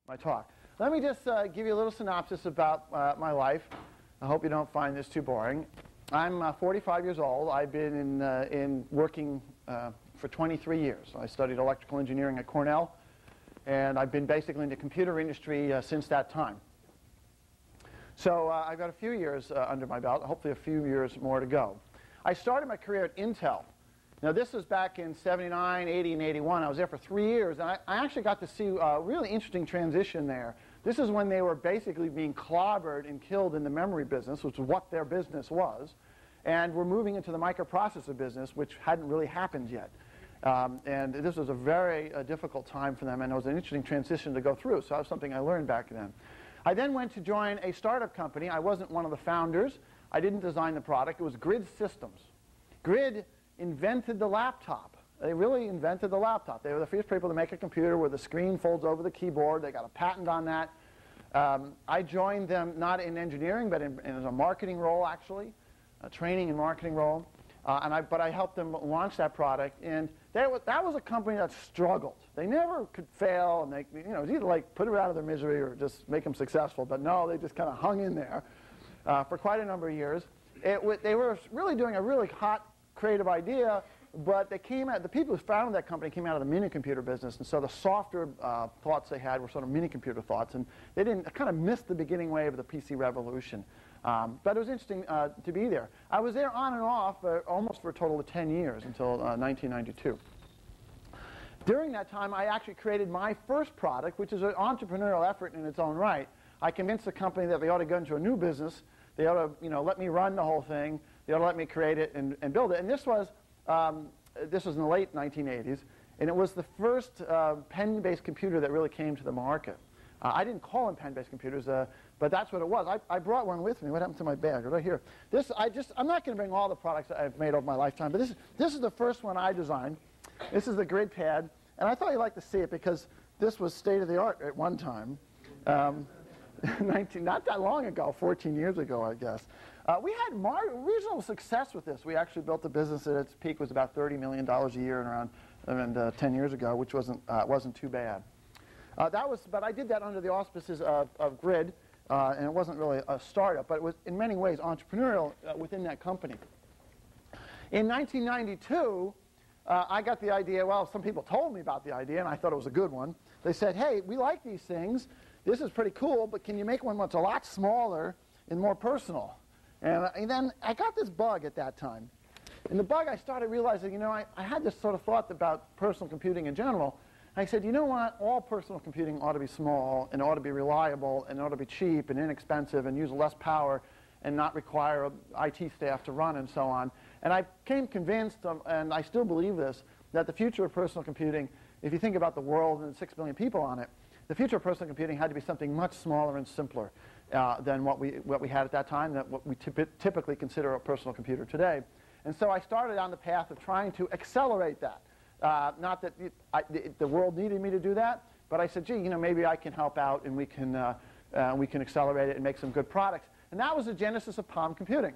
my talk. Let me just give you a little synopsis about my life. I hope you don't find this too boring. I'm 45 years old. I've been in working for 23 years. I studied electrical engineering at Cornell, and I've been basically in the computer industry since that time. So I've got a few years under my belt, hopefully a few years more to go. I started my career at Intel. Now this was back in 79, 80, and 81. I was there for 3 years, and I actually got to see a really interesting transition there. This is when they were basically being clobbered and killed in the memory business, which is what their business was, and we're moving into the microprocessor business, which hadn't really happened yet. And this was a very difficult time for them, and it was an interesting transition to go through, so that was something I learned back then. I then went to join a startup company. I wasn't one of the founders. I didn't design the product. It was Grid Systems. Grid invented the laptop. They really invented the laptop. They were the first people to make a computer where the screen folds over the keyboard. They got a patent on that. I joined them not in engineering, but in a marketing role, actually, a training and marketing role. But I helped them launch that product, and that was a company that struggled. They never could fail, and it was either like put them out of their misery or just make them successful. But no, they just kind of hung in there for quite a number of years. They were really doing a really hot, creative idea, but the people who founded that company came out of the mini computer business, and so the softer thoughts they had were sort of mini computer thoughts, and they kind of missed the beginning wave of the PC revolution. But it was interesting to be there. I was there on and off almost for a total of 10 years until 1992. During that time, I actually created my first product, which is an entrepreneurial effort in its own right. I convinced the company that they ought to go into a new business. They ought to, let me run the whole thing. They ought to let me create it and build it. And this was in the late 1980s, and it was the first pen-based computer that really came to the market. I didn't call them pen-based computers, but that's what it was. I brought one with me. What happened to my bag? Right here. I'm not going to bring all the products that I've made over my lifetime, but this is the first one I designed. This is the Grid Pad, and I thought you'd like to see it because this was state-of-the-art at one time. Not that long ago, 14 years ago, I guess. We had reasonable success with this. We actually built a business at its peak was about $30 million a year around 10 years ago, which wasn't too bad. But I did that under the auspices of Grid, and it wasn't really a startup, but it was in many ways entrepreneurial within that company. In 1992, I got the idea. Well, some people told me about the idea, and I thought it was a good one. They said, "Hey, we like these things. This is pretty cool, but can you make one that's a lot smaller and more personal?" And then I got this bug at that time. And the bug, I started realizing, I had this sort of thought about personal computing in general. I said, you know what? All personal computing ought to be small, and ought to be reliable, and ought to be cheap and inexpensive and use less power and not require IT staff to run and so on. And I became convinced, and I still believe this, that the future of personal computing, if you think about the world and 6 billion people on it, the future of personal computing had to be something much smaller and simpler than what we had at that time, that what we typically consider a personal computer today. And so I started on the path of trying to accelerate that. Not that the world needed me to do that, but I said, gee, maybe I can help out, and we can accelerate it and make some good products. And that was the genesis of Palm Computing.